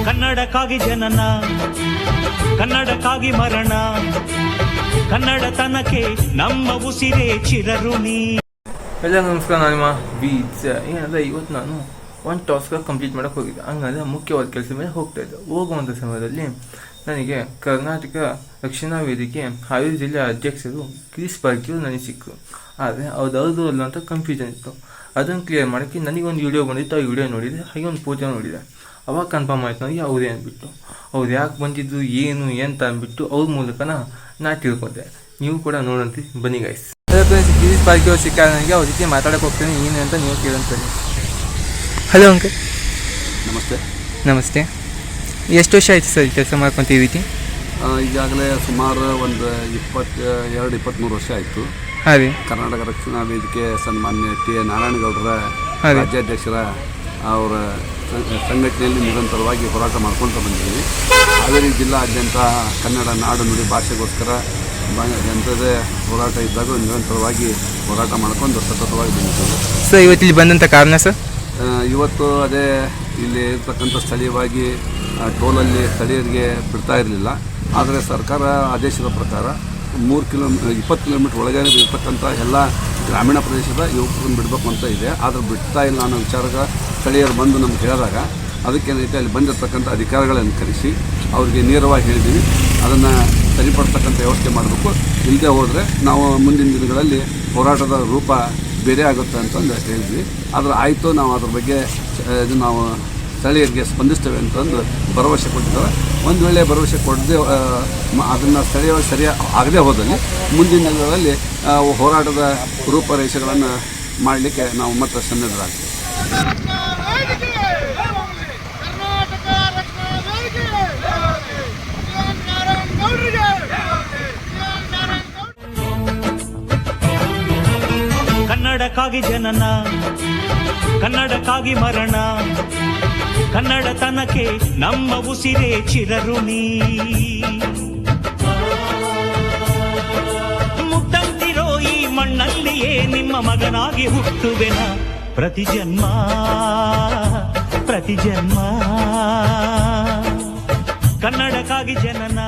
ಕನ್ನಡಕ್ಕಾಗಿ ಜನನ, ಕನ್ನಡಕ್ಕಾಗಿ ಮರಣ, ಕನ್ನಡತನಕ್ಕೆ ನಮ್ಮ ಉಸಿರೇ ಚಿರಋಣಿ. ಎಲ್ಲ ನಮಸ್ಕಾರ, ನಾನು ನಿಮ್ಮ ಬೀಚ್. ಏನಂದರೆ ಇವತ್ತು ನಾನು ಒಂದು ಟಾಸ್ಕ್ ಕಂಪ್ಲೀಟ್ ಮಾಡೋಕ್ಕೆ ಹೋಗಿದ್ದೆ. ಹಂಗಂದರೆ ಮುಖ್ಯವಾದ ಕೆಲಸ ಮೇಲೆ ಹೋಗ್ತಾಯಿದ್ದೆ. ಹೋಗುವಂಥ ಸಮಯದಲ್ಲಿ ನನಗೆ ಕರ್ನಾಟಕ ರಕ್ಷಣಾ ವೇದಿಕೆ ಹಾವೇರಿ ಜಿಲ್ಲೆ ಅಧ್ಯಕ್ಷರು ಗಿರೀಶ್ ಪಾರ್ಕಿಯವರು ನನಗೆ ಸಿಕ್ಕರು. ಆದರೆ ಅವ್ರದ್ದು ಅಲ್ಲ ಅಂತ ಕನ್ಫ್ಯೂಷನ್ ಇತ್ತು. ಅದನ್ನು ಕ್ಲಿಯರ್ ಮಾಡೋಕ್ಕೆ ನನಗೊಂದು ವಿಡಿಯೋ ಬಂದಿತ್ತು. ಆ ವಿಡಿಯೋ ನೋಡಿದೆ, ಹಾಗೆ ಒಂದು ಫೋಟೋ ನೋಡಿದೆ. ಅವಾಗ ಕನ್ಫರ್ಮ್ ಆಯ್ತು ನನಗೆ ಅವರೇ ಅಂದ್ಬಿಟ್ಟು. ಅವ್ರು ಯಾಕೆ ಬಂದಿದ್ದು ಏನು ಎಂತ ಅಂದ್ಬಿಟ್ಟು ಅವ್ರ ಮೂಲಕ ನಾ ತಿಳ್ಕೊಂಡೆ. ನೀವು ಕೂಡ ನೋಡಂತ ಬನ್ನಿ ಗೈಸ್. ಗಿರೀಶ್ ಪಾರ್ಕಿ ಅವ್ರು ಸಿಕ್ಕ ನನಗೆ ಅವ್ರ ಜೊತೆ ಮಾತಾಡೋಕೆ ಹೋಗ್ತೇನೆ. ಏನು ಅಂತ ನೀವು ಕೇಳಂತೀನಿ. Hello uncle. ನಮಸ್ತೆ. ನಮಸ್ತೆ. ಎಷ್ಟು ವರ್ಷ ಆಯಿತು ಸರ್ ಕೆಲಸ ಮಾಡ್ಕೊತ ಈ ರೀತಿ? ಈಗಾಗಲೇ ಸುಮಾರು ಒಂದು 22-23 ವರ್ಷ ಆಯಿತು. ಹಾಂ ರೀ. ಕರ್ನಾಟಕ ರಕ್ಷಣಾ ವೇದಿಕೆ ಸನ್ಮಾನ್ಯ ಟಿ ನಾರಾಯಣಗೌಡರ ರಾಜ್ಯಾಧ್ಯಕ್ಷರ ಅವರ ಸಂಘಟನೆಯಲ್ಲಿ ನಿರಂತರವಾಗಿ ಹೋರಾಟ ಮಾಡ್ಕೊಳ್ತಾ ಬಂದಿದ್ದೀವಿ. ಹಾವೇರಿ ಜಿಲ್ಲಾದ್ಯಂತ ಕನ್ನಡ ನಾಡು ನುಡಿ ಭಾಷೆಗೋಸ್ಕರ ಎಂಥದೇ ಹೋರಾಟ ಇದ್ದಾಗ ನಿರಂತರವಾಗಿ ಹೋರಾಟ ಮಾಡ್ಕೊಂಡು ಸತತವಾಗಿ ಬಂದಿದ್ದೀವಿ. ಸರ್ ಇವತ್ತು ಇಲ್ಲಿ ಬಂದಂಥ ಕಾರಣ ಸರ್? ಇವತ್ತು ಅದೇ ಇಲ್ಲಿ ಇರ್ತಕ್ಕಂಥ ಸ್ಥಳೀಯವಾಗಿ ಟೋಲಲ್ಲಿ ಸ್ಥಳೀಯರಿಗೆ ಬಿಡ್ತಾ ಇರಲಿಲ್ಲ. ಆದರೆ ಸರ್ಕಾರ ಆದೇಶದ ಪ್ರಕಾರ 20 ಕಿಲೋಮೀಟ್ರ್ ಒಳಗಡೆ ಇರ್ತಕ್ಕಂಥ ಎಲ್ಲ ಗ್ರಾಮೀಣ ಪ್ರದೇಶದ ಯುವಕರನ್ನು ಬಿಡಬೇಕು ಅಂತ ಇದೆ. ಆದರೆ ಬಿಡ್ತಾ ಇಲ್ಲ ಅನ್ನೋ ವಿಚಾರಗಳ ಸ್ಥಳೀಯರು ಬಂದು ನಮ್ಗೆ ಹೇಳಿದಾಗ ಅದಕ್ಕೇನೈತೆ ಅಲ್ಲಿ ಬಂದಿರತಕ್ಕಂಥ ಅಧಿಕಾರಿಗಳನ್ನು ಕರೆಸಿ ಅವರಿಗೆ ನೇರವಾಗಿ ಹೇಳಿದ್ದೀವಿ, ಅದನ್ನು ಸರಿಪಡ್ತಕ್ಕಂಥ ವ್ಯವಸ್ಥೆ ಮಾಡಬೇಕು. ಇಲ್ಲದೆ ಹೋದರೆ ನಾವು ಮುಂದಿನ ದಿನಗಳಲ್ಲಿ ಹೋರಾಟದ ರೂಪ ಬೇರೆ ಆಗುತ್ತೆ ಅಂತಂದು ಹೇಳಿದ್ವಿ. ಆದರೆ ಆಯಿತು, ನಾವು ಅದ್ರ ಬಗ್ಗೆ ಇದು ನಾವು ಸ್ಥಳೀಯರಿಗೆ ಸ್ಪಂದಿಸ್ತೇವೆ ಅಂತಂದು ಭರವಸೆ ಕೊಟ್ಟಿದ್ದಾರೆ. ಒಂದು ವೇಳೆ ಭರವಸೆ ಕೊಡದೆ ಅದನ್ನು ಸ್ಥಳೀಯವಾಗಿ ಆಗದೆ ಹೋದಲ್ಲಿ ಮುಂದಿನ ದಿನಗಳಲ್ಲಿ ಹೋರಾಟದ ರೂಪರೇಷೆಗಳನ್ನು ಮಾಡಲಿಕ್ಕೆ ನಾವು ಮತ್ತೆ ಸನ್ನದ್ಧರಾಗ್ತೇವೆ. ಕನ್ನಡಕ್ಕಾಗಿ ಜನನ, ಕನ್ನಡಕ್ಕಾಗಿ ಮರಣ, ಕನ್ನಡತನಕ್ಕೆ ನಮ್ಮ ಉಸಿರೇ ಚಿರಋಣಿ. ಮುಟ್ಟಂತಿರೋ ಈ ಮಣ್ಣಲ್ಲಿಯೇ ನಿಮ್ಮ ಮಗನಾಗಿ ಹುಟ್ಟುವೆನ ಪ್ರತಿ ಜನ್ಮ, ಪ್ರತಿ ಜನ್ಮ. ಕನ್ನಡಕ್ಕಾಗಿ ಜನನ.